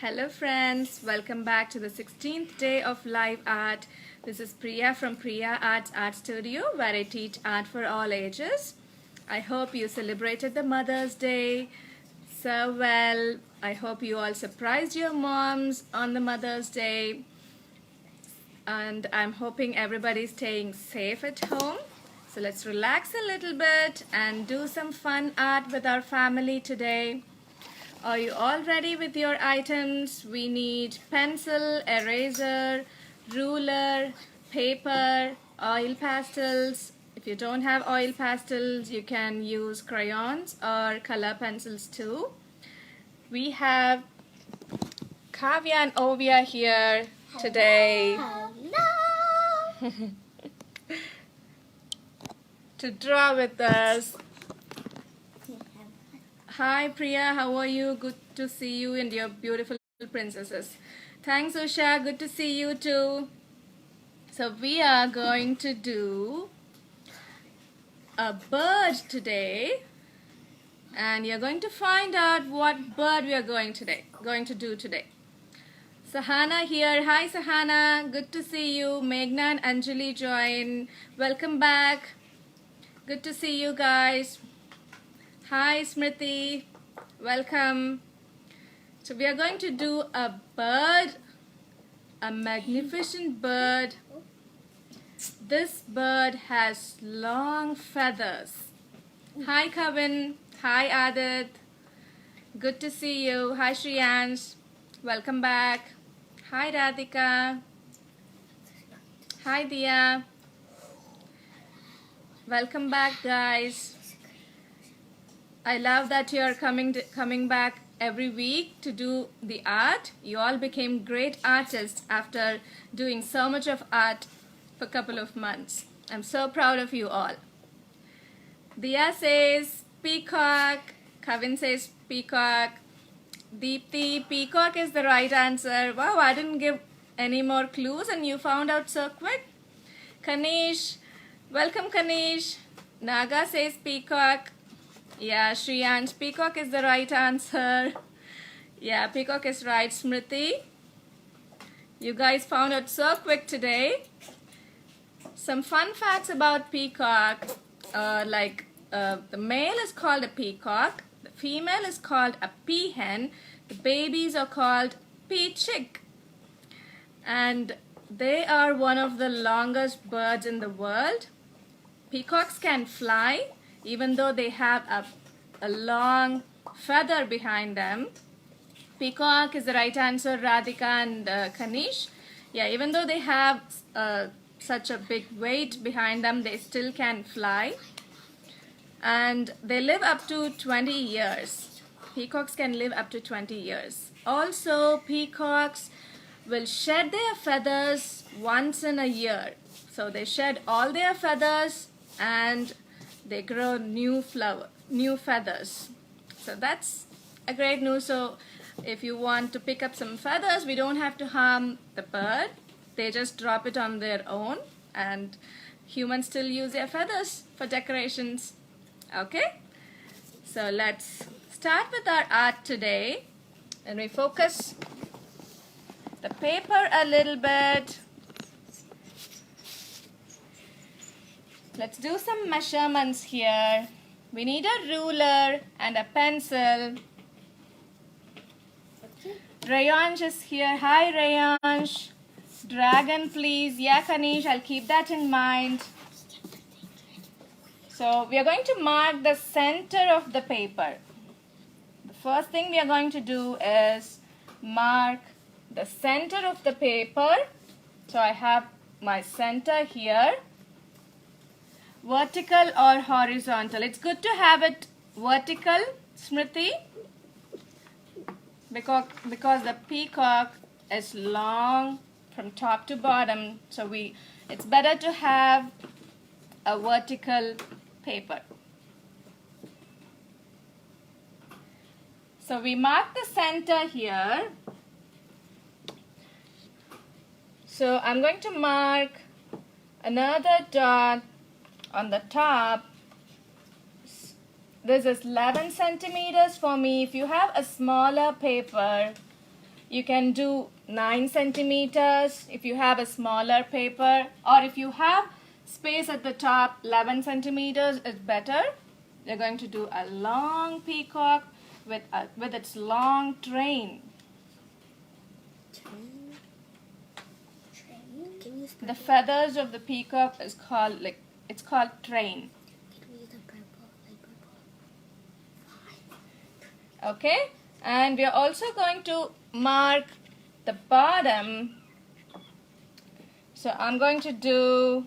Hello friends, welcome back to the 16th day of live art. This is Priya from Priya Arts Art Studio where I teach art for all ages. I hope you celebrated the Mother's Day so well. I hope you all surprised your moms on the Mother's Day. And I'm hoping everybody's staying safe at home. So let's relax a little bit and do some fun art with our family today. Are you all ready with your items? We need pencil, eraser, ruler, paper, oil pastels. If you don't have oil pastels, you can use crayons or color pencils too. We have Kavya and Ovia here today to draw with us. Hi Priya, how are you? Good to see you and your beautiful princesses. Thanks Usha, good to see you too. So we are going to do a bird today and you're going to find out what bird we are going to do today. Sahana here. Hi Sahana, good to see you. Meghna and Anjali join. Welcome back. Good to see you guys. Hi Smriti, welcome. So we are going to do a bird, a magnificent bird. This bird has long feathers. Hi Kavin, hi Adit, good to see you. Hi Shriyansh, welcome back. Hi Radhika, hi Dia, welcome back guys. I love that you are coming back every week to do the art. You all became great artists after doing so much of art for a couple of months. I'm so proud of you all. Dia says peacock. Kavin says peacock. Deepthi, peacock is the right answer. Wow, I didn't give any more clues and you found out so quick. Kanish, welcome Kanish. Naga says peacock. Yeah, Shriyansh, peacock is the right answer. Yeah, peacock is right. Smriti, you guys found out so quick today. Some fun facts about peacock, the male is called a peacock, the female is called a peahen, the babies are called pea-chick. And they are one of the longest birds in the world. Peacocks can fly even though they have a long feather behind them. Peacock is the right answer, Radhika and Kanish. Yeah, even though they have such a big weight behind them, they still can fly. And they live up to 20 years. Peacocks can live up to 20 years. Also, peacocks will shed their feathers once in a year. So they shed all their feathers and they grow new feathers. So that's a great news. So if you want to pick up some feathers, we don't have to harm the bird. They just drop it on their own, and humans still use their feathers for decorations. Okay, so let's start with our art today, and we focus the paper a little bit. Let's do some measurements here. We need a ruler and a pencil. Rayansh is here. Hi Rayansh. Dragon please. Yeah Kanish, I'll keep that in mind. So we are going to mark the center of the paper. The first thing we are going to do is mark the center of the paper. So I have my center here. Vertical or horizontal? It's good to have it vertical, Smriti, because the peacock is long from top to bottom, so it's better to have a vertical paper. So we mark the center here. So I'm going to mark another dot on the top. This is 11 centimeters for me. If you have a smaller paper, You can do 9 centimeters if you have a smaller paper, or if you have space at the top, 11 centimeters is better. We're going to do a long peacock with its long train. The feathers of the peacock is called it's called train. Okay, and we are also going to mark the bottom. So I'm going to do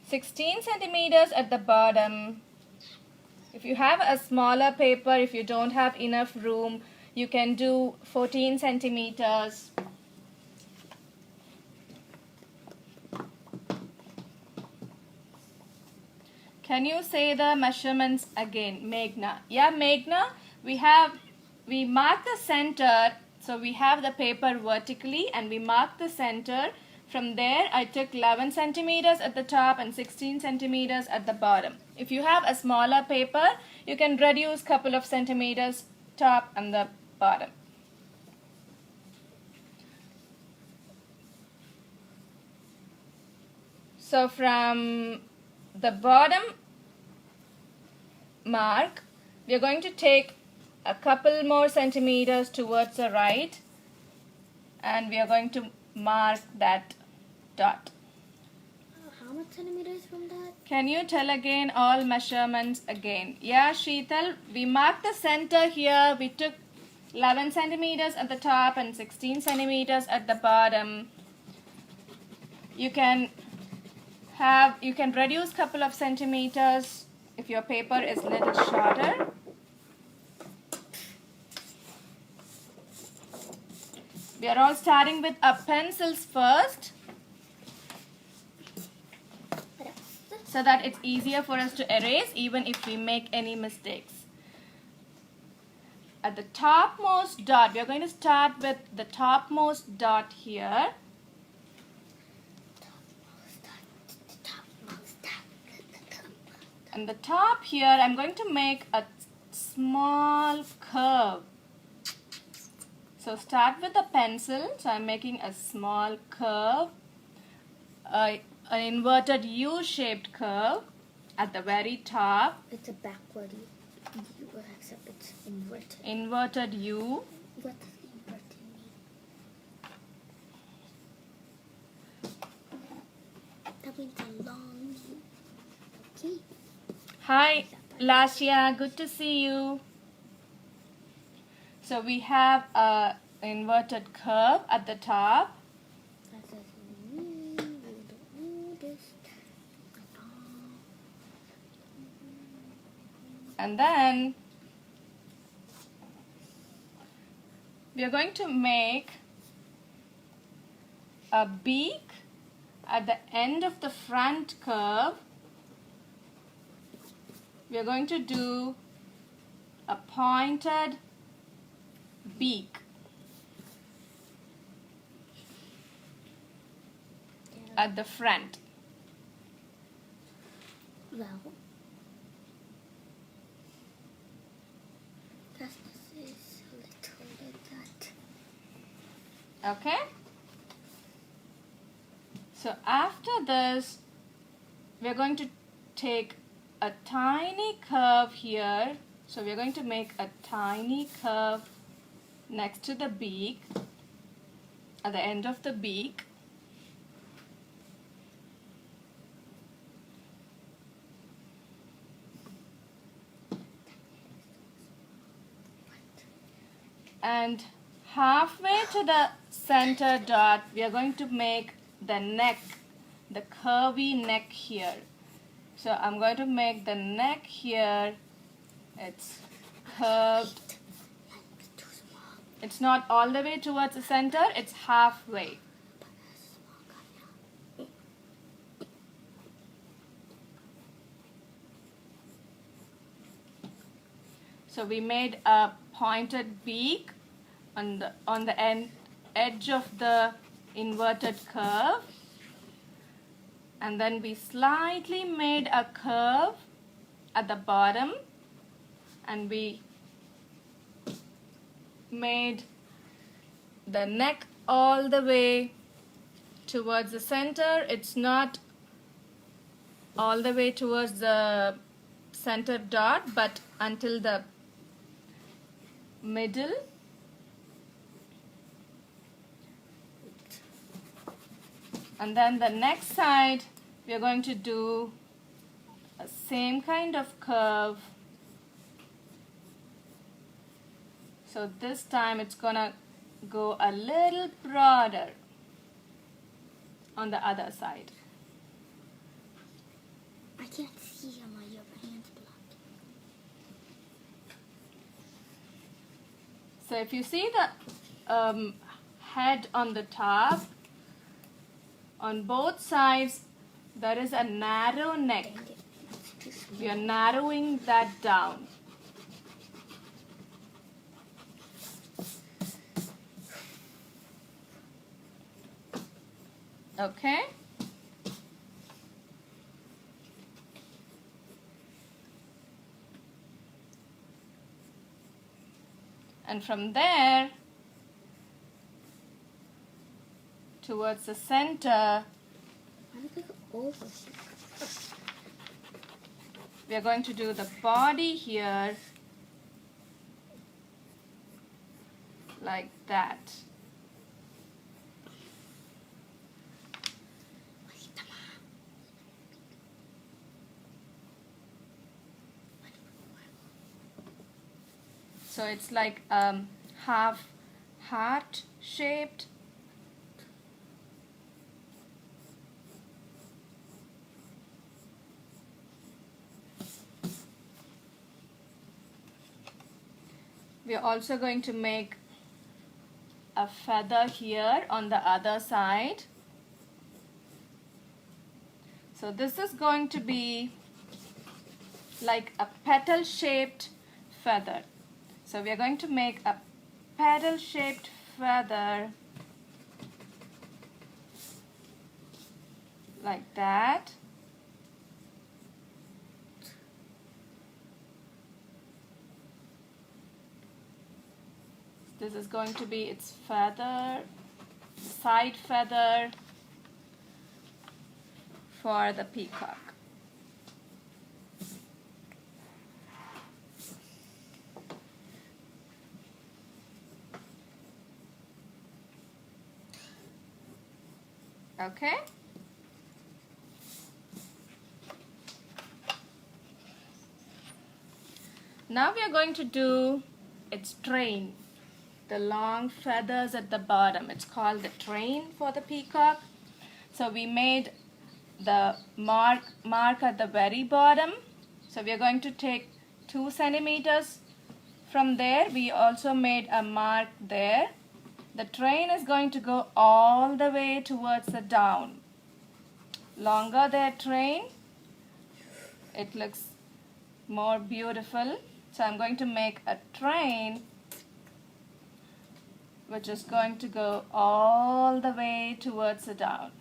16 centimeters at the bottom. If you have a smaller paper, if you don't have enough room, you can do 14 centimeters. Can you say the measurements again, Meghna? Yeah, Meghna, we mark the center, so we have the paper vertically and we mark the center. From there, I took 11 centimeters at the top and 16 centimeters at the bottom. If you have a smaller paper, you can reduce couple of centimeters top and the bottom. So from the bottom mark, we are going to take a couple more centimeters towards the right, and we are going to mark that dot. How much centimeters from that? Can you tell again all measurements again? Yeah, Sheetal, we marked the center here. We took 11 centimeters at the top and 16 centimeters at the bottom. You can reduce couple of centimeters if your paper is a little shorter. We are all starting with our pencils first, so that it's easier for us to erase even if we make any mistakes. At the topmost dot, we are going to start with the topmost dot here. And the top here, I'm going to make a small curve. So start with a pencil. So I'm making a small curve, an inverted U-shaped curve at the very top. It's a backward U, except it's inverted. Inverted U. What does inverted mean? That means a long U. Okay. Hi, Lasya. Good to see you. So we have a inverted curve at the top. And then we are going to make a beak at the end of the front curve. We are going to do a pointed beak at the front. Well, this is a little like that. Okay? So after this, we are going to take a tiny curve here. So we are going to make a tiny curve next to the beak, at the end of the beak. And halfway to the center dot, we are going to make the neck, the curvy neck here. So I'm going to make the neck here. It's curved. It's not all the way towards the center, it's halfway. So we made a pointed beak on the edge of the inverted curve, and then we slightly made a curve at the bottom, and we made the neck all the way towards the center. It's not all the way towards the center dot, but until the middle. And then the next side, we are going to do a same kind of curve. So this time it's gonna go a little broader on the other side. I can't see how my your hand's blocked. So if you see the head on the top, on both sides there is a narrow neck. Dang it. It's too small. We are narrowing that down. Okay? And from there towards the center, Why did I go over here? we are going to do the body here like that. So it's like half heart shaped. We are also going to make a feather here on the other side. So this is going to be like a petal shaped feather. So we are going to make a petal shaped feather like that. This is going to be its feather, side feather for the peacock. Okay? Now we are going to do its train, the long feathers at the bottom. It's called the train for the peacock. So we made the mark at the very bottom. So we are going to take 2 centimeters from there. We also made a mark there. The train is going to go all the way towards the down. Longer the train, it looks more beautiful. So I'm going to make a train which is going to go all the way towards the down.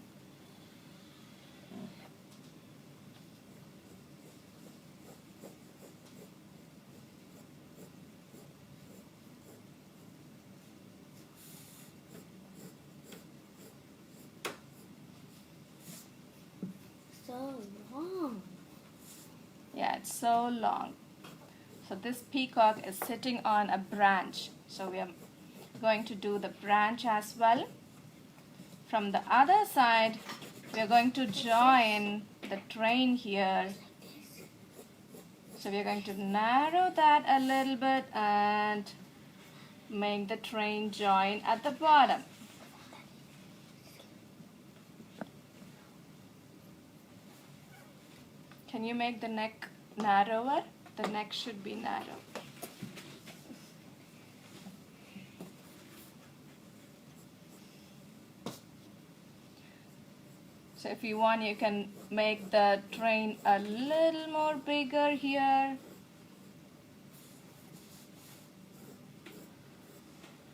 So long. Yeah, it's so long. So this peacock is sitting on a branch. So we are going to do the branch as well. From the other side, we are going to join the train here. So we are going to narrow that a little bit and make the train join at the bottom. Can you make the neck narrower? The neck should be narrow. So if you want, you can make the train a little more bigger here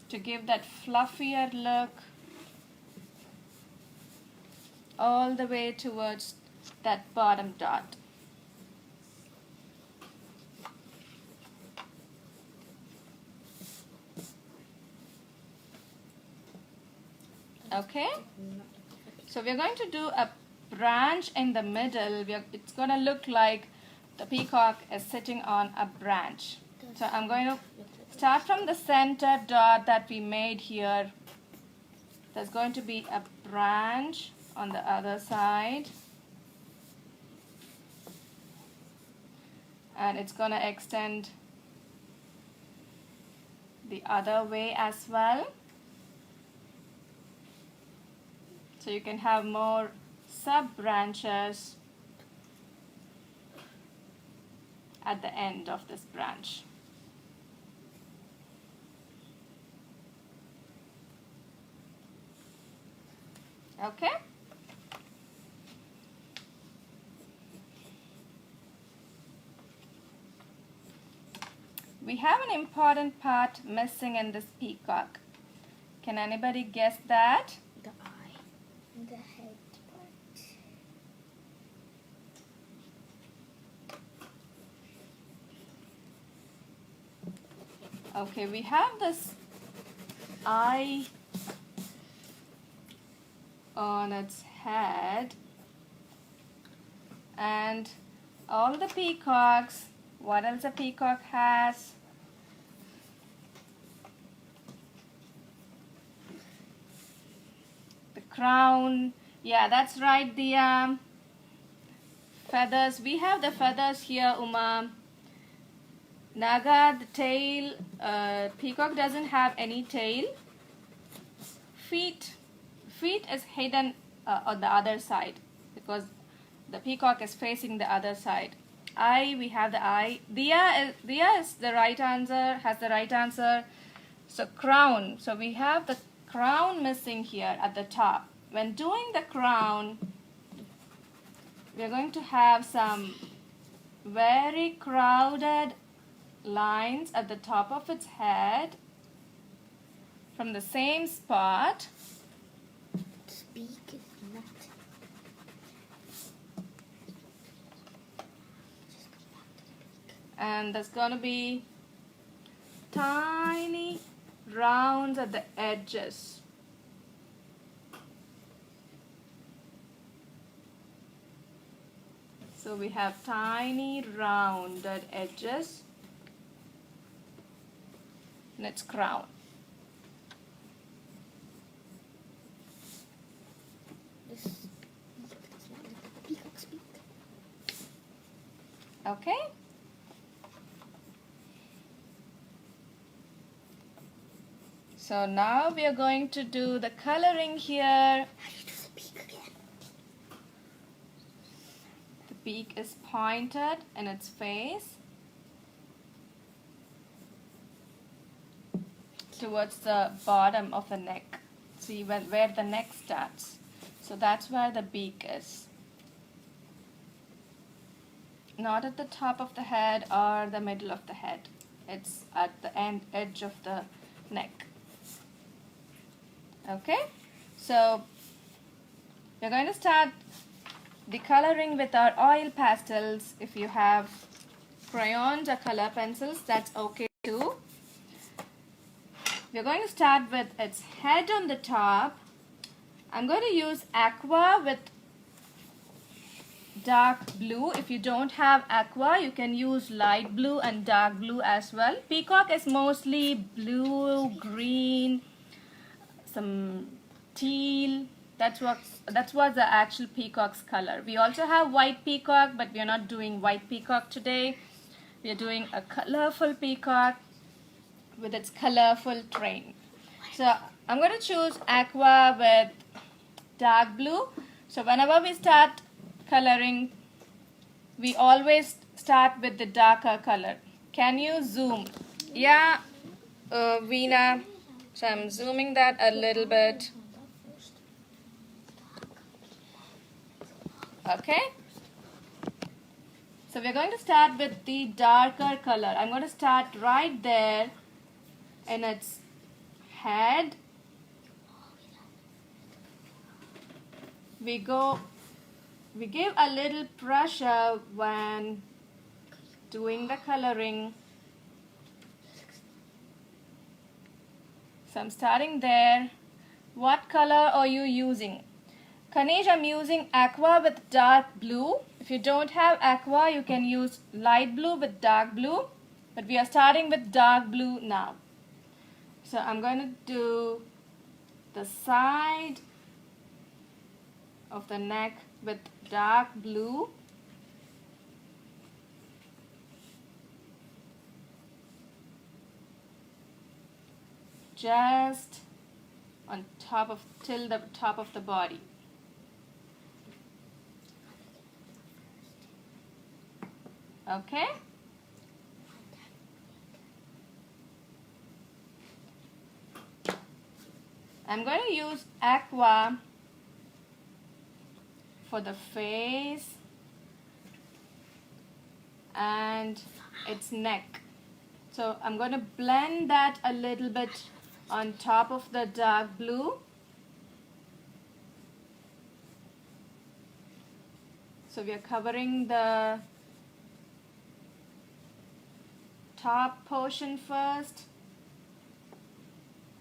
to give that fluffier look all the way towards that bottom dot. Okay, so we're going to do a branch in the middle. It's going to look like the peacock is sitting on a branch. So I'm going to start from the center dot that we made here. There's going to be a branch on the other side, and it's going to extend the other way as well. So you can have more sub branches at the end of this branch. Okay? We have an important part missing in this peacock. Can anybody guess that? The eye. The head part. Okay, we have this eye on its head, and all the peacocks, what else a peacock has? The crown. Yeah, that's right, the feathers. We have the feathers here, Uma. Naga, the tail. Peacock doesn't have any tail. Feet is hidden on the other side because the peacock is facing the other side. Eye, we have the eye. Diya is the right answer, has the right answer. So crown. So we have the crown missing here at the top. When doing the crown, we are going to have some very crowded lines at the top of its head from the same spot. Its beak is not. And there's going to be tiny rounds at the edges. So we have tiny rounded edges in its crown. This beak does not look like a peacock's beak. Okay? So now we are going to do the coloring here. How do you do the beak again? The beak is pointed in its face towards the bottom of the neck. See where the neck starts. So that's where the beak is. Not at the top of the head or the middle of the head. It's at the edge of the neck. Okay, so we're going to start the coloring with our oil pastels. If you have crayons or color pencils, that's okay too. We're going to start with its head on the top. I'm going to use aqua with dark blue. If you don't have aqua, you can use light blue and dark blue as well. Peacock is mostly blue, green, some teal. That's what the actual peacock's color. We also have white peacock, but we are not doing white peacock today. We are doing a colorful peacock with its colorful train. So I'm going to choose aqua with dark blue. So whenever we start coloring, we always start with the darker color. Can you zoom? Yeah, Veena. So I'm zooming that a little bit. Okay. So we're going to start with the darker color. I'm going to start right there in its head. We give a little pressure when doing the coloring. So I'm starting there What color are you using? Kanish, I'm using aqua with dark blue. If you don't have aqua, you can use light blue with dark blue. But we are starting with dark blue now. So I'm going to do the side of the neck with dark blue. Just on top of, till the top of the body. Okay? I'm going to use aqua for the face and its neck. So I'm going to blend that a little bit on top of the dark blue. So we are covering the top portion first.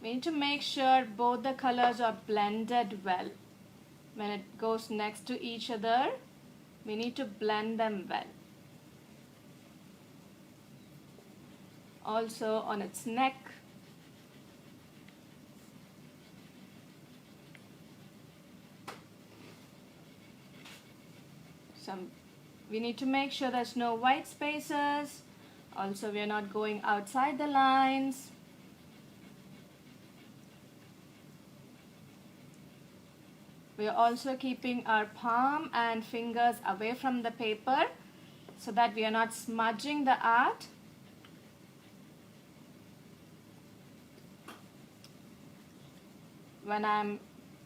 We need to make sure both the colors are blended well. When it goes next to each other, we need to blend them well. Also on its neck. We need to make sure there's no white spaces. Also, we are not going outside the lines. We are also keeping our palm and fingers away from the paper so that we are not smudging the art. When I'm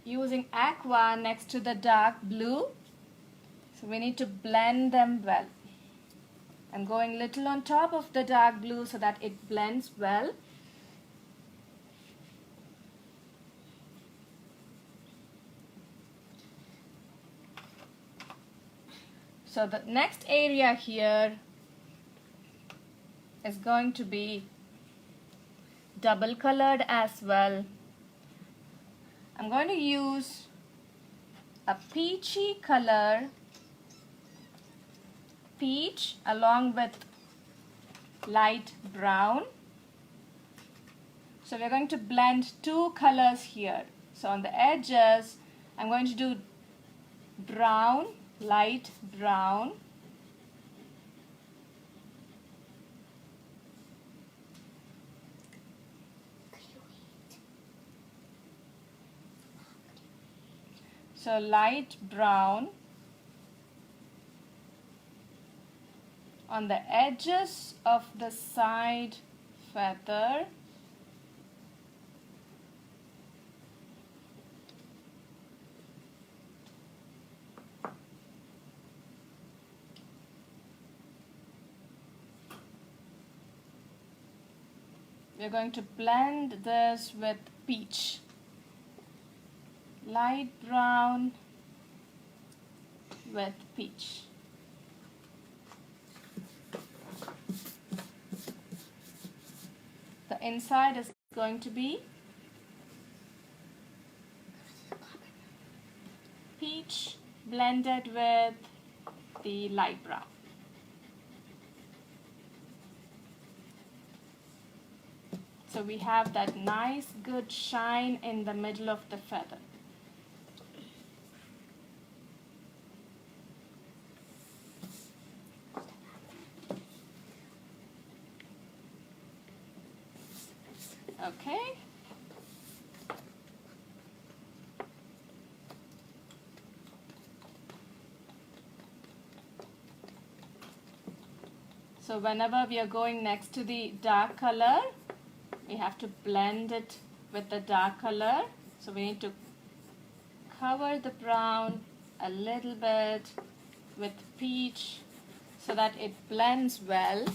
using aqua next to the dark blue, so we need to blend them well. I'm going little on top of the dark blue so that it blends well. So the next area here is going to be double colored as well. I'm going to use a peachy color, peach, along with light brown. So we're going to blend two colors here. So on the edges, I'm going to do brown, light brown. So light brown on the edges of the side feather. We're going to blend this with peach. Light brown with peach. The inside is going to be peach blended with the light brown. So we have that nice good shine in the middle of the feather. Okay. So whenever we are going next to the dark color, we have to blend it with the dark color. So we need to cover the brown a little bit with peach so that it blends well.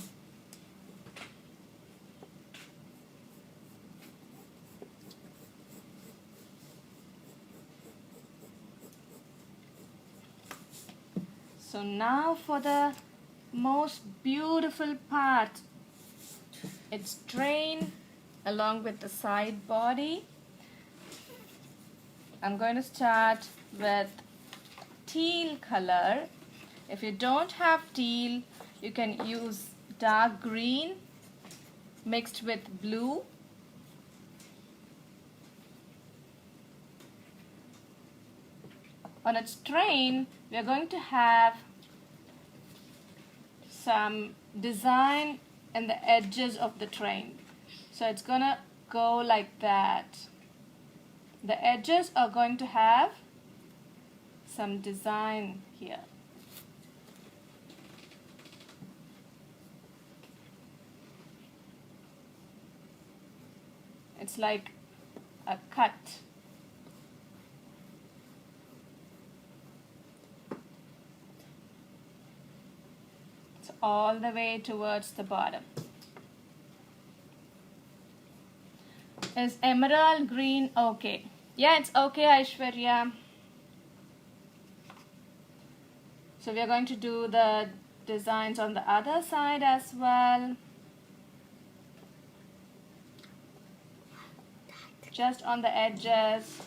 So now for the most beautiful part, it's train along with the side body. I'm going to start with teal color. If you don't have teal, you can use dark green mixed with blue. On its train, we are going to have some design in the edges of the train. So it's gonna go like that. The edges are going to have some design here. It's like a cut. It's all the way towards the bottom. Is emerald green okay? Yeah, it's okay, Aishwarya. So we are going to do the designs on the other side as well. Just on the edges.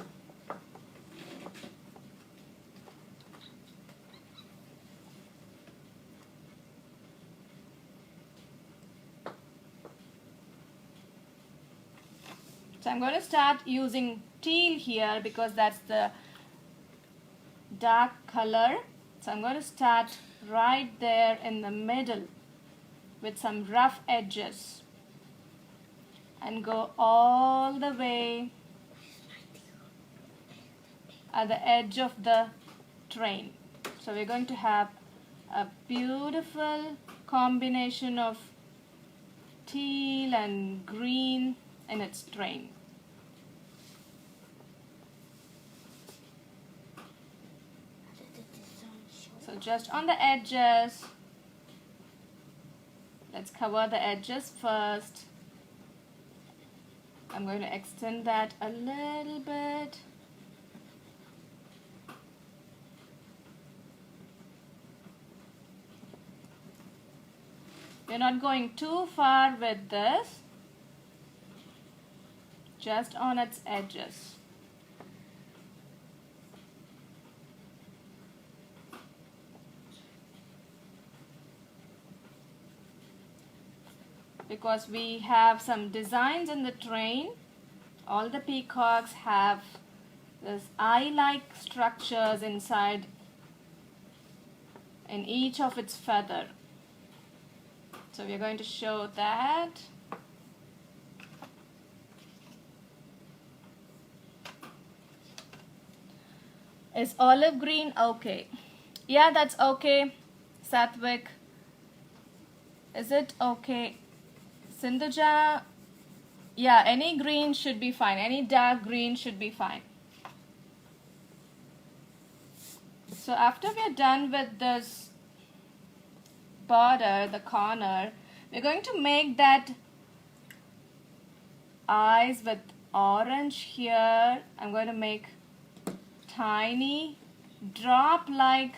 So I'm going to start using teal here because that's the dark color. So I'm going to start right there in the middle with some rough edges and go all the way at the edge of the train. So we're going to have a beautiful combination of teal and green in its train. So just on the edges, let's cover the edges first. I'm going to extend that a little bit. We're not going too far with this, just on its edges. Because we have some designs in the train, all the peacocks have this eye-like structures inside in each of its feather. So we're going to show that. Is olive green okay? Yeah, that's okay, Satvik. Is it okay? Sindhuja, yeah, any green should be fine. Any dark green should be fine. So after we're done with this border, the corner, we're going to make that eyes with orange here. I'm going to make tiny drop-like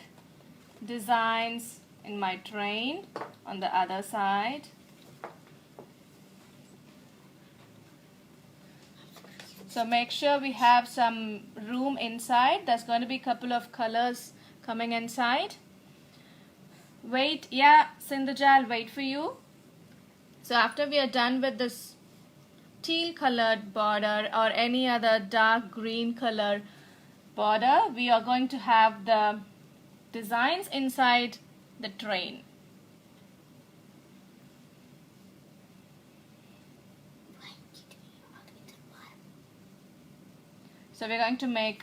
designs in my train on the other side. So make sure we have some room inside. There's going to be a couple of colors coming inside. Wait, yeah, Sindhuja, I'll wait for you. So after we are done with this teal colored border or any other dark green color border, we are going to have the designs inside the train. So we're going to make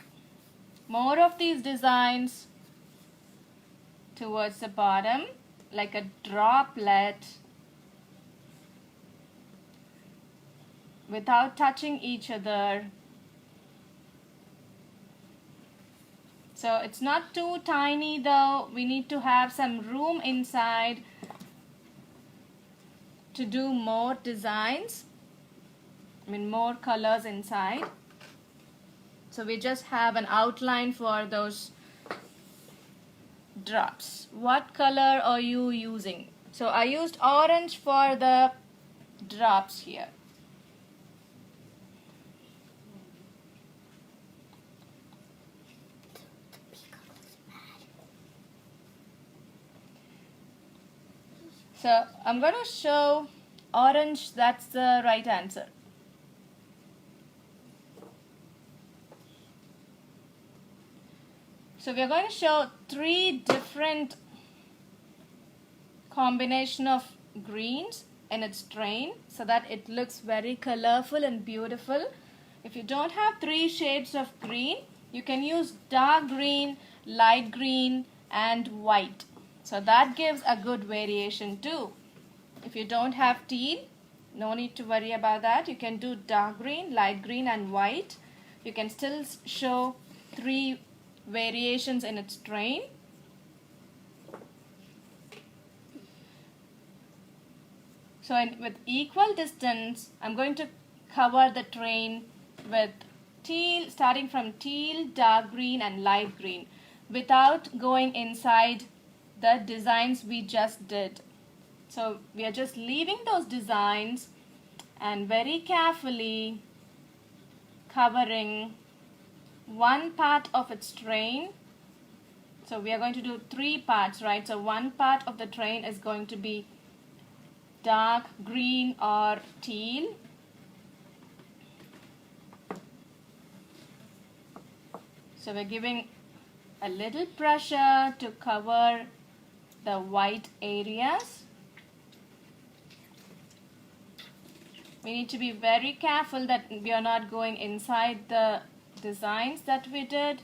more of these designs towards the bottom, like a droplet, without touching each other. So it's not too tiny though. We need to have some room inside to do more designs. More colors inside. So we just have an outline for those drops. What color are you using? So I used orange for the drops here. So I'm going to show orange, that's the right answer. So we are going to show 3 different combination of greens in its train so that it looks very colorful and beautiful. If you don't have 3 shades of green, you can use dark green, light green and white. So that gives a good variation too. If you don't have teal, no need to worry about that. You can do dark green, light green and white. You can still show 3 variations in its train. So with equal distance, I'm going to cover the train with teal, starting from teal, dark green and light green without going inside the designs we just did. So we are just leaving those designs and very carefully covering one part of its train. So we are going to do 3 parts, right? So one part of the train is going to be dark green or teal. So we're giving a little pressure to cover the white areas. We need to be very careful that we are not going inside the designs that we did,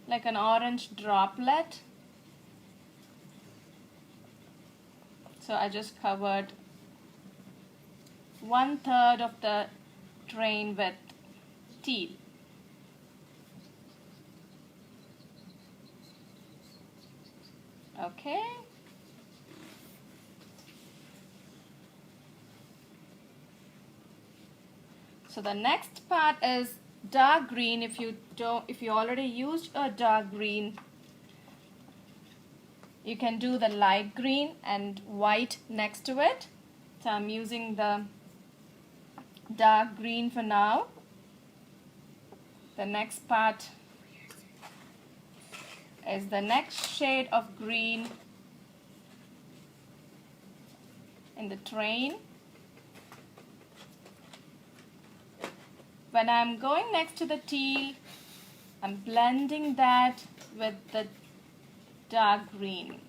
like an orange droplet. So I just covered 1/3 of the train with teal. Okay. So the next part is dark green. If you already used a dark green, you can do the light green and white next to it. So I'm using the dark green for now. The next part is the next shade of green in the train. When I'm going next to the teal, I'm blending that with the dark green.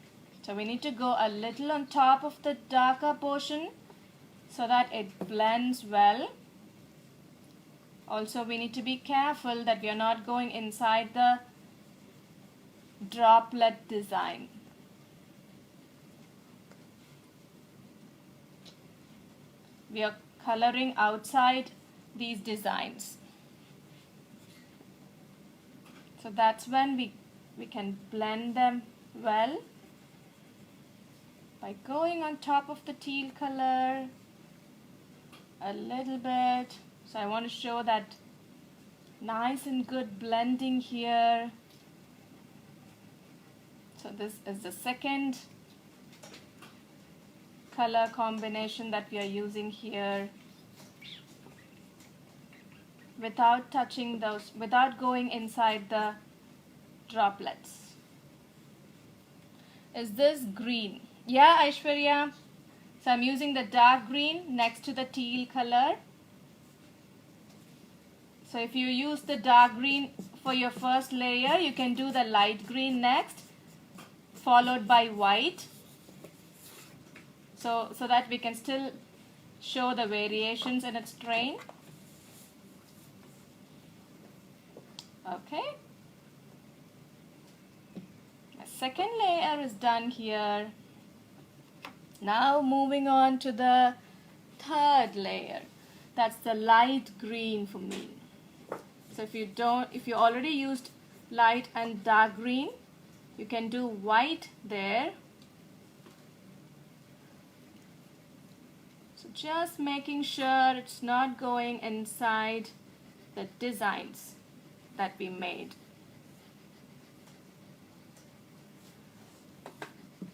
So we need to go a little on top of the darker portion so that it blends well. Also, we need to be careful that we are not going inside the droplet design. We are coloring outside these designs. So that's when we can blend them well by going on top of the teal color a little bit. So I want to show that nice and good blending here. So this is the second color combination that we are using here, without touching those, without going inside the droplets. Is this green? Yeah, Aishwarya. So I'm using the dark green next to the teal color. So if you use the dark green for your first layer, you can do the light green next, followed by white. So that we can still show the variations in its train. Okay. The second layer is done here. Now moving on to the third layer. That's the light green for me. So if you already used light and dark green, you can do white there. So just making sure it's not going inside the designs that we made.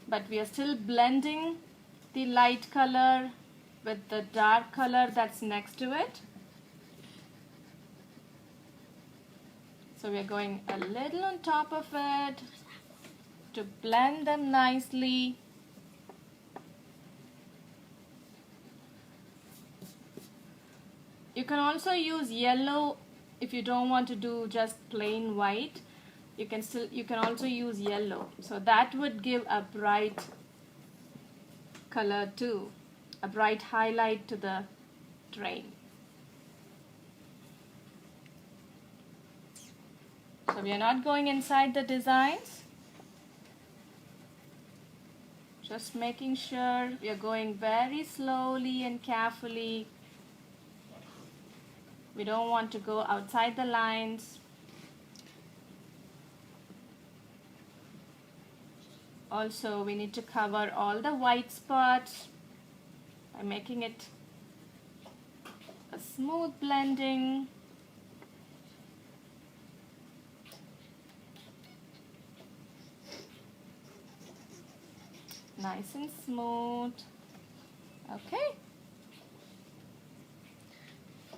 But we are still blending the light color with the dark color that's next to it. So we are going a little on top of it to blend them nicely. can also use yellow if you don't want to do just plain white. You can also use yellow, so that would give a bright color too, a bright highlight to the train. So we are not going inside the designs, just making sure we are going very slowly and carefully. We don't want to go outside the lines. Also, we need to cover all the white spots by making it a smooth blending. Nice and smooth. Okay.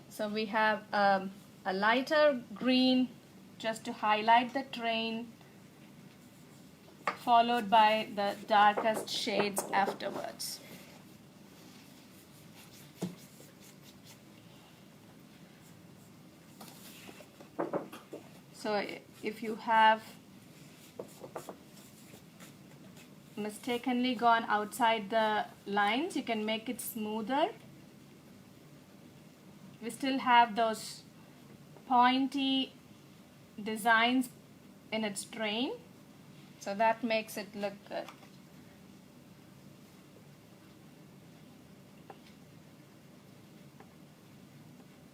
So we have a lighter green just to highlight the train, followed by the darkest shades afterwards. So if you have mistakenly gone outside the lines, you can make it smoother. We still have those pointy designs in its train, so that makes it look good.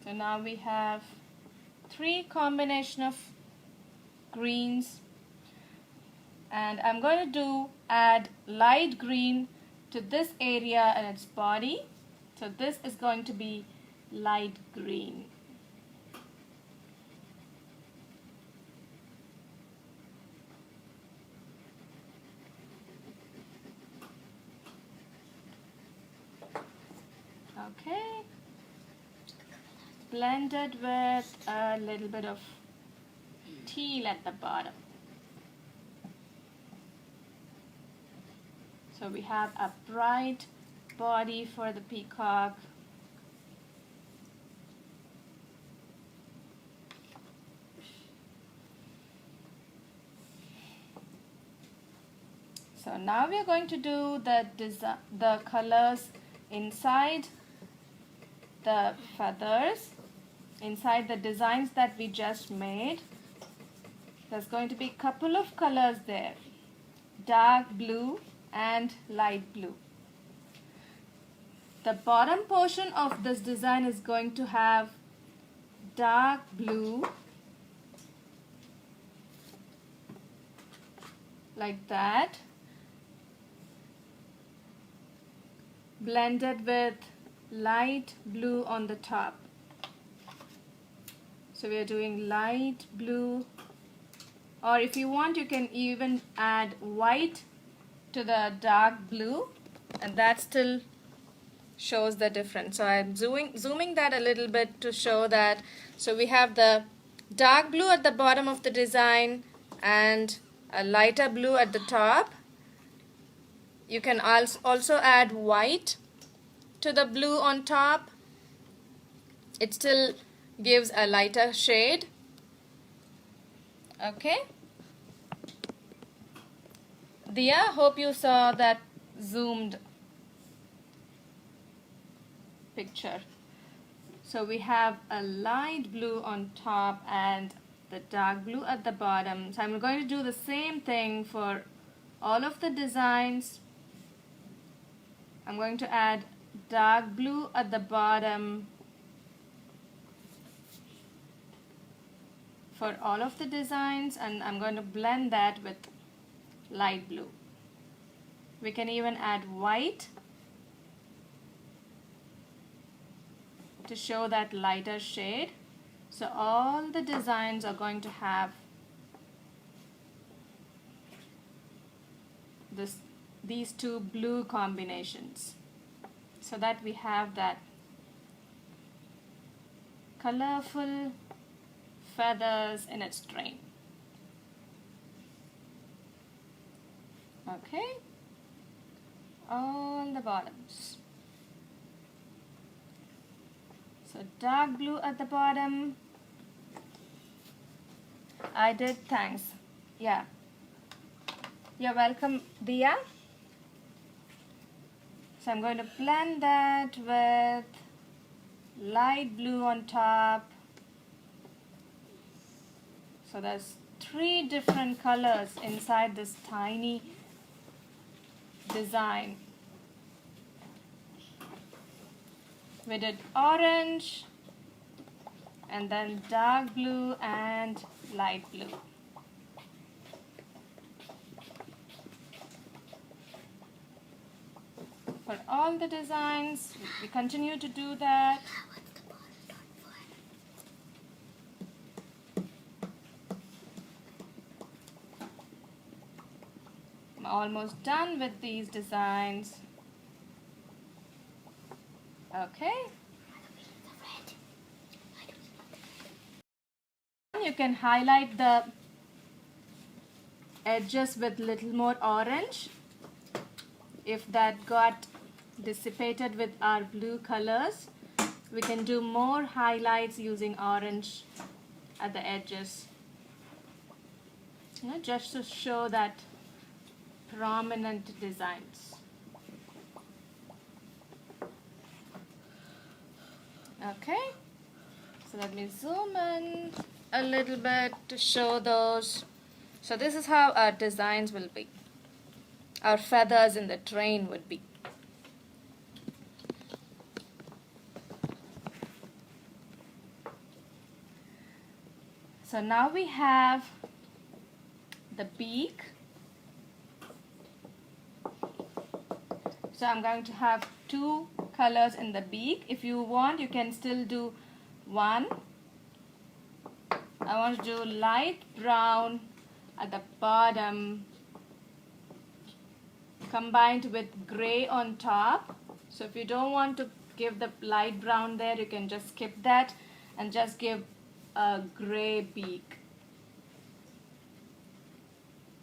So now we have 3 combination of greens, and I'm going to add light green to this area and its body. So this is going to be light green. Okay, blended with a little bit of teal at the bottom. So we have a bright body for the peacock. So now we are going to do the colors inside the feathers, inside the designs that we just made. There's going to be a couple of colors there, dark blue and light blue. The bottom portion of this design is going to have dark blue, like that, blended with light blue on the top. So we are doing light blue, or if you want you can even add white to the dark blue, and that still shows the difference. So I'm zooming that a little bit to show that. So we have the dark blue at the bottom of the design and a lighter blue at the top. You can also add white to the blue on top. It still gives a lighter shade. Okay. Dia, hope you saw that zoomed picture. So we have a light blue on top and the dark blue at the bottom. So I'm going to do the same thing for all of the designs. I'm going to add dark blue at the bottom for all of the designs, and I'm going to blend that with light blue. We can even add white to show that lighter shade. So all the designs are going to have these 2 blue combinations, so that we have that colorful feathers in its train. Okay, all the bottoms. So dark blue at the bottom. I did, thanks. Yeah. You're welcome, Dia. So I'm going to blend that with light blue on top. So there's 3 different colors inside this tiny design. We did orange and then dark blue and light blue. For all the designs, we continue to do that. What's the bottom dot for? I'm almost done with these designs. Okay. You can highlight the edges with little more orange. If that got dissipated with our blue colors, we can do more highlights using orange at the edges. Just to show that prominent designs. Okay, so let me zoom in a little bit to show those. So this is how our designs will be. Our feathers in the train would be. So now we have the beak. So I'm going to have 2 colors in the beak. If you want, you can still do 1. I want to do light brown at the bottom combined with gray on top. So if you don't want to give the light brown there, you can just skip that and just give a gray beak.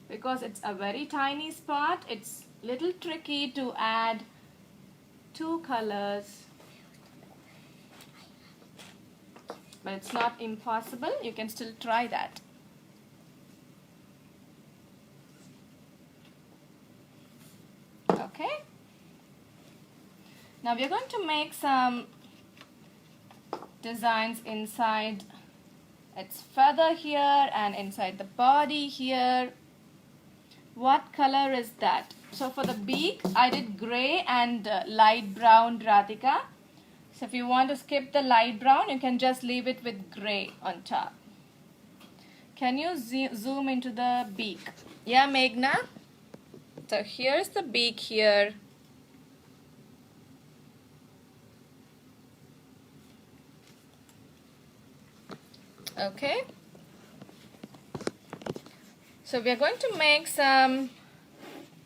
Because it's a very tiny spot, it's little tricky to add 2 colors. But it's not impossible, you can still try that. Okay. Now we're going to make some designs inside its feather here and inside the body here. What color is that? So for the beak, I did gray and light brown, Radhika. So if you want to skip the light brown, you can just leave it with gray on top. Can you zoom into the beak? Yeah, Meghna? So here's the beak here. Okay. So we are going to make some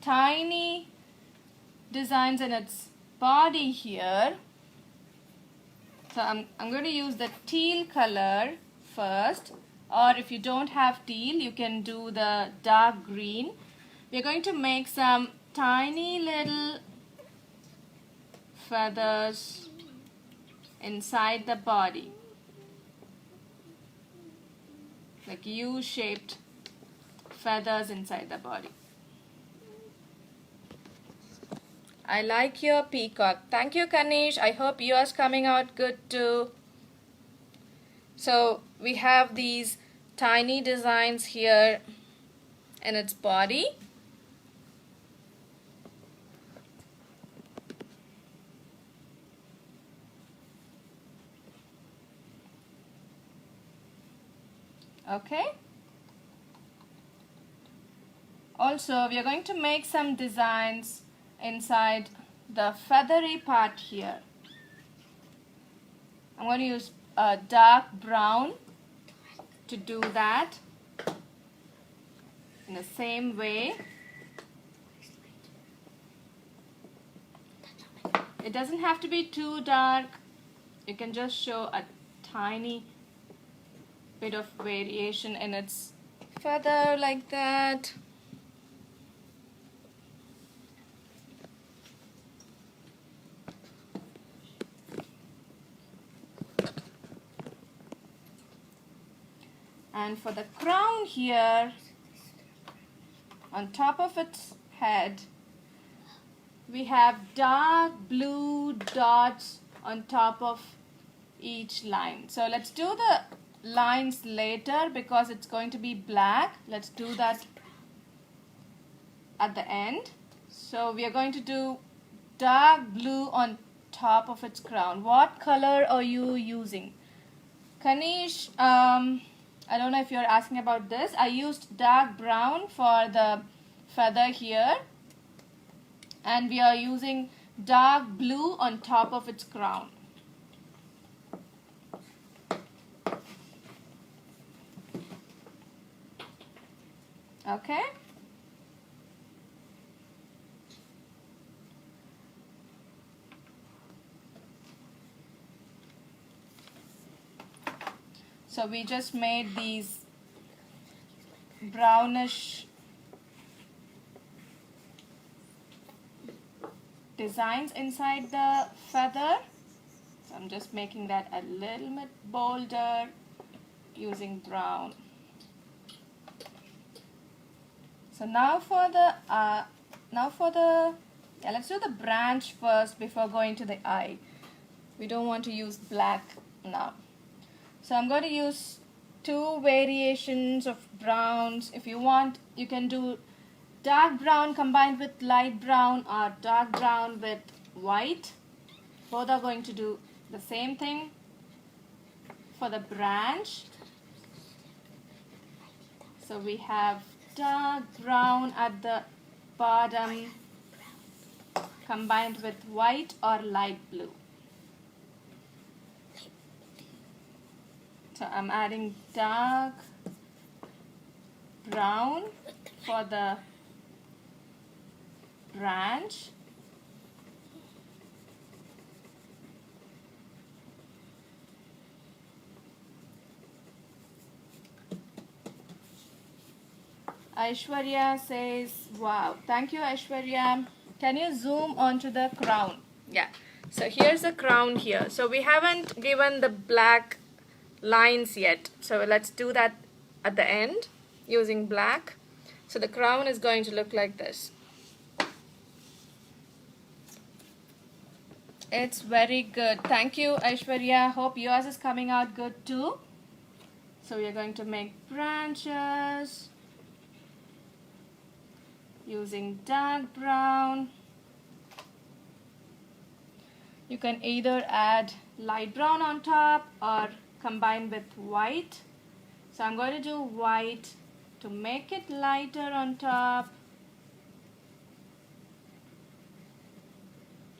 tiny designs in its body here. So I'm going to use the teal color first, or if you don't have teal, you can do the dark green. We're going to make some tiny little feathers inside the body, like U-shaped feathers inside the body. I like your peacock. Thank you, Kanish. I hope yours coming out good too. So we have these tiny designs here in its body. Okay. Also, we are going to make some designs inside the feathery part here. I'm going to use a dark brown to do that in the same way. It doesn't have to be too dark. You can just show a tiny bit of variation in its feather like that. And for the crown here, on top of its head, we have dark blue dots on top of each line. So let's do the lines later because it's going to be black. Let's do that at the end. So we are going to do dark blue on top of its crown. What color are you using? Kanish, I don't know if you're asking about this. I used dark brown for the feather here, and we are using dark blue on top of its crown. Okay? So we just made these brownish designs inside the feather. So I'm just making that a little bit bolder using brown. So now for the let's do the branch first before going to the eye. We don't want to use black now. So I'm going to use two variations of browns. If you want, you can do dark brown combined with light brown or dark brown with white. Both are going to do the same thing. For the branch, so we have dark brown at the bottom combined with white or light blue. So I'm adding dark brown for the branch. Aishwarya says, wow. Thank you, Aishwarya. Can you zoom onto the crown? Yeah. So here's the crown here. So we haven't given the black lines yet. So let's do that at the end using black. So the crown is going to look like this. It's very good. Thank you, Aishwarya. Hope yours is coming out good too. So we are going to make branches using dark brown. You can either add light brown on top or combine with white. So I'm going to do white to make it lighter on top.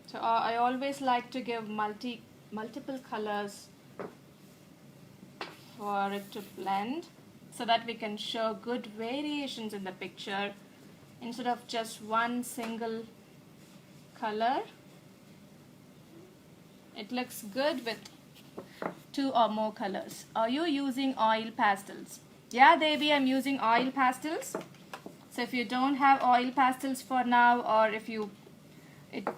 So I always like to give multiple colors for it to blend so that we can show good variations in the picture instead of just one single color. It looks good with two or more colors. Are you using oil pastels? Yeah, Devi, I'm using oil pastels. So if you don't have oil pastels for now, or if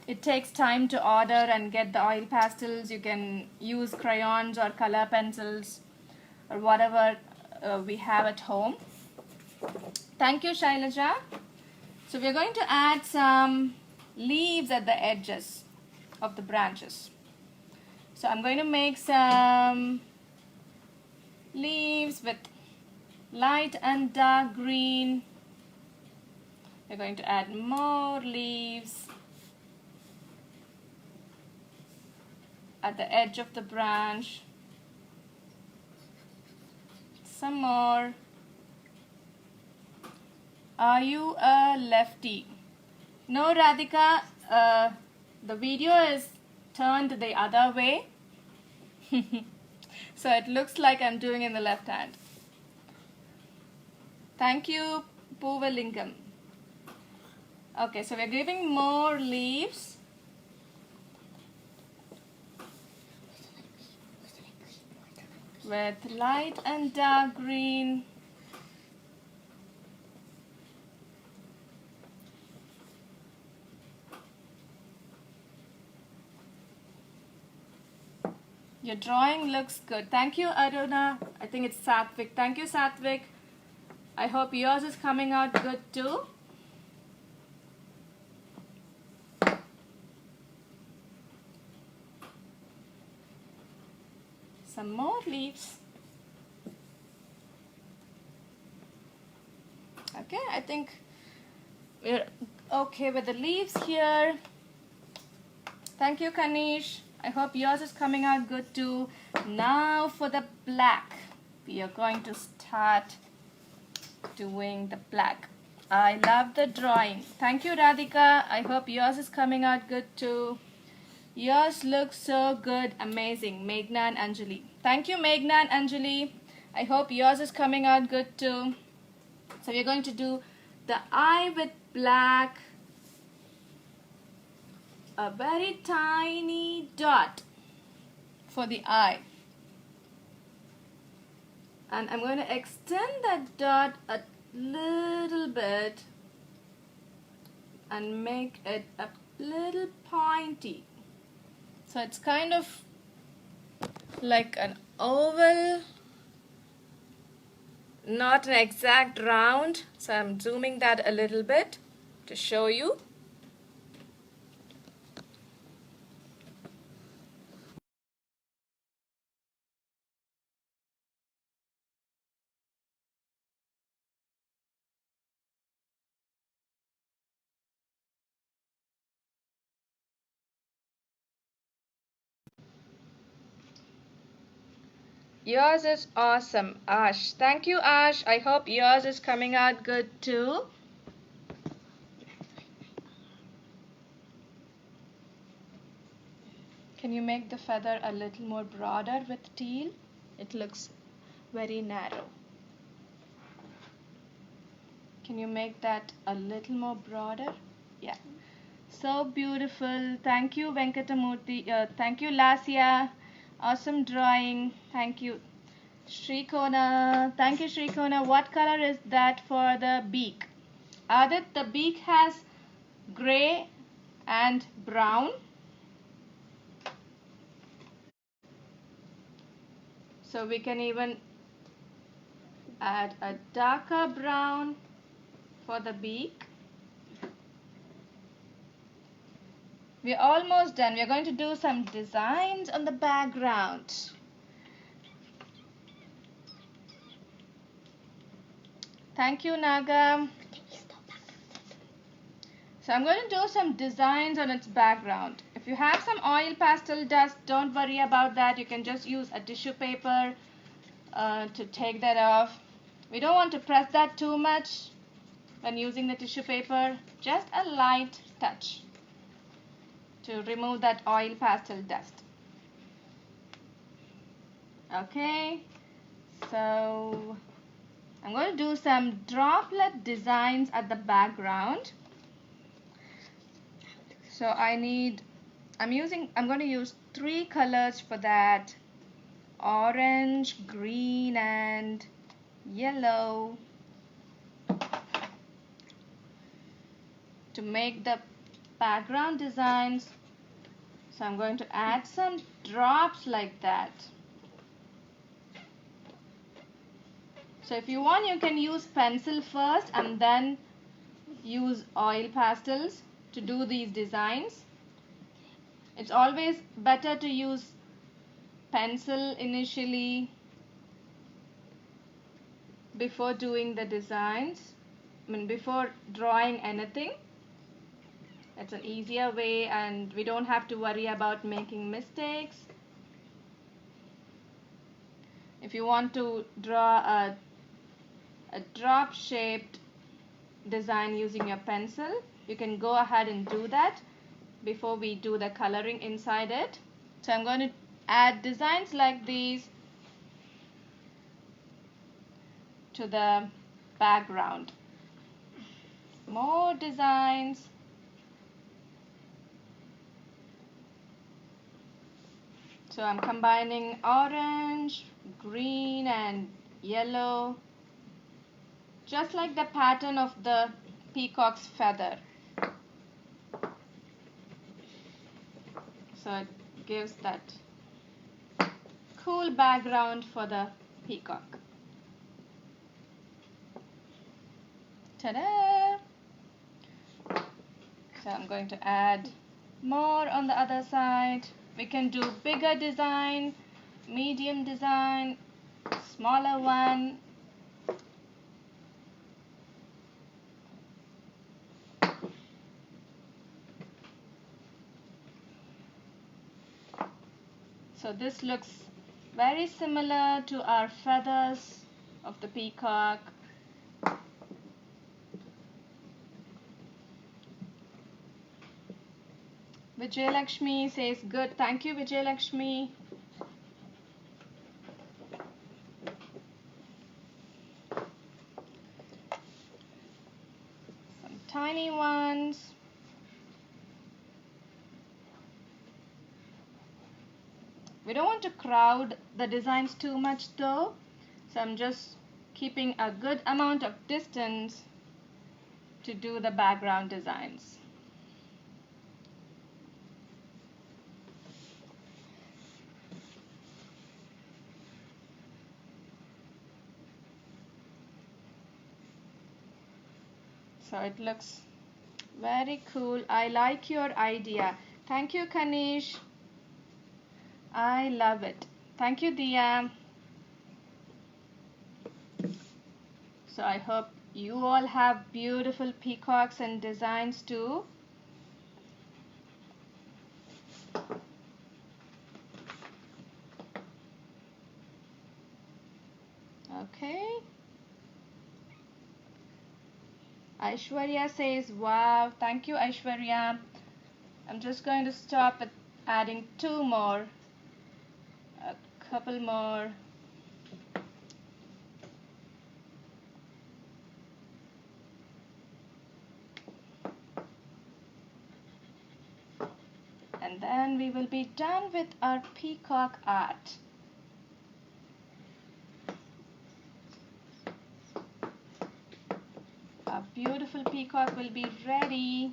it takes time to order and get the oil pastels, you can use crayons or color pencils or whatever we have at home. Thank you, Shailaja. So we're going to add some leaves at the edges of the branches. So I'm going to make some leaves with light and dark green. We're going to add more leaves at the edge of the branch. Some more. Are you a lefty? No, Radhika. The video is turned the other way. So it looks like I'm doing in the left hand. Thank you, Puvalingam. Okay, so we're giving more leaves. With light and dark green. Your drawing looks good. Thank you, Aruna. I think it's Satvik. Thank you, Satvik. I hope yours is coming out good too. Some more leaves. Okay, I think we're okay with the leaves here. Thank you, Kanish. I hope yours is coming out good too. Now for the black. We are going to start doing the black. I love the drawing. Thank you, Radhika. I hope yours is coming out good too. Yours looks so good. Amazing. Meghna and Anjali. Thank you, Meghna and Anjali. I hope yours is coming out good too. So we're going to do the eye with black. A very tiny dot for the eye. And I'm going to extend that dot a little bit and make it a little pointy. So it's kind of like an oval, not an exact round. So I'm zooming that a little bit to show you. Yours is awesome, Ash. Thank you, Ash. I hope yours is coming out good too. Can you make the feather a little more broader with teal? It looks very narrow. Can you make that a little more broader? Yeah. So beautiful. Thank you, Venkatamurthy. Thank you, Lasya. Awesome drawing. Thank you. Shrikona. Thank you, Shrikona. What color is that for the beak? Adit, the beak has gray and brown. So we can even add a darker brown for the beak. We're almost done. We're going to do some designs on the background. Thank you, Naga. So I'm going to do some designs on its background. If you have some oil pastel dust, don't worry about that. You can just use a tissue paper to take that off. We don't want to press that too much when using the tissue paper. Just a light touch to remove that oil pastel dust. Okay, so I'm going to do some droplet designs at the background. So I'm going to use 3 colors for that: orange, green and yellow to make the background designs. So I'm going to add some drops like that. So if you want, you can use pencil first and then use oil pastels to do these designs. It's always better to use pencil initially before doing the designs. Before drawing anything. It's an easier way and we don't have to worry about making mistakes. If you want to draw a drop shaped design using your pencil, you can go ahead and do that before we do the coloring inside it. So I'm going to add designs like these to the background. More designs. So I'm combining orange, green and yellow, just like the pattern of the peacock's feather. So it gives that cool background for the peacock. Ta-da! So I'm going to add more on the other side. We can do bigger design, medium design, smaller one. So this looks very similar to our feathers of the peacock. Vijayalakshmi says good. Thank you, Vijayalakshmi. Some tiny ones. We don't want to crowd the designs too much though, so I'm just keeping a good amount of distance to do the background designs. So it looks very cool. I like your idea. Thank you, Kanish. I love it. Thank you, Dia. So I hope you all have beautiful peacocks and designs too. Okay. Aishwarya says, wow, thank you, Aishwarya. I'm just going to stop at adding two more, a couple more. And then we will be done with our peacock art. Our beautiful peacock will be ready.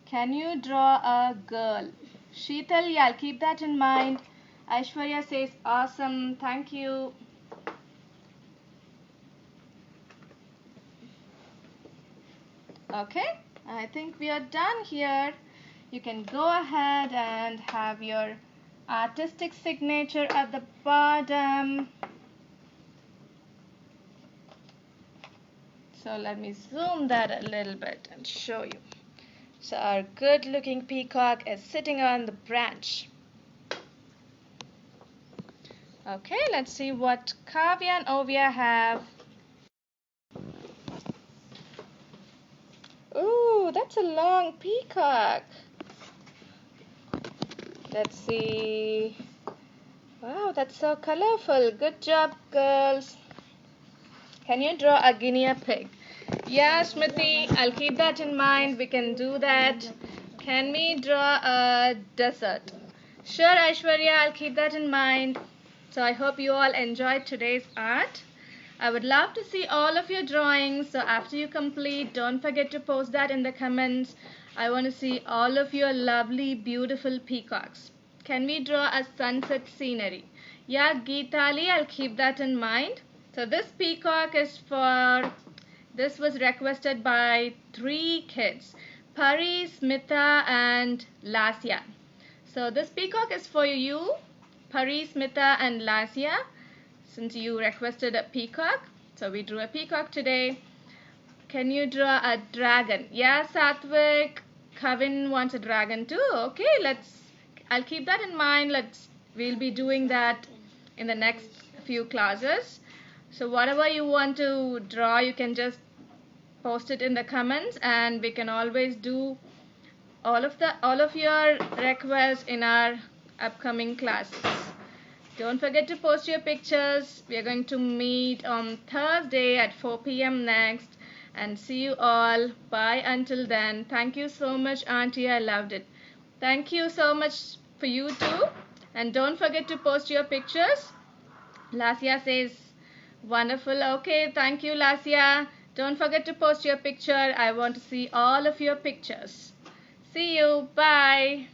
Can you draw a girl? Sheetal, yeah, I'll keep that in mind. Aishwarya says, awesome, thank you. Okay, I think we are done here. You can go ahead and have your artistic signature at the bottom. So let me zoom that a little bit and show you. So our good looking peacock is sitting on the branch. Okay, let's see what Kavya and Ovia have. Ooh, that's a long peacock. Let's see. Wow, that's so colorful. Good job, girls. Can you draw a guinea pig? Yeah, Smriti, I'll keep that in mind. We can do that. Can we draw a desert? Sure, Aishwarya, I'll keep that in mind. So I hope you all enjoyed today's art. I would love to see all of your drawings. So after you complete, don't forget to post that in the comments. I want to see all of your lovely, beautiful peacocks. Can we draw a sunset scenery? Yeah, Geetali, I'll keep that in mind. So this peacock is for, this was requested by 3 kids, Pari, Smita and Lasya. So this peacock is for you, Pari, Smita and Lasya, since you requested a peacock. So we drew a peacock today. Can you draw a dragon? Yeah, Satvik, Kavin wants a dragon too. Okay, I'll keep that in mind. We'll be doing that in the next few classes. So whatever you want to draw, you can just post it in the comments, and we can always do all of your requests in our upcoming classes. Don't forget to post your pictures. We are going to meet on Thursday at 4 p.m. next, and see you all. Bye until then. Thank you so much, Auntie. I loved it. Thank you so much for you too. And don't forget to post your pictures. Lasya says, wonderful. Okay, thank you, Lasya. Don't forget to post your picture. I want to see all of your pictures. See you. Bye.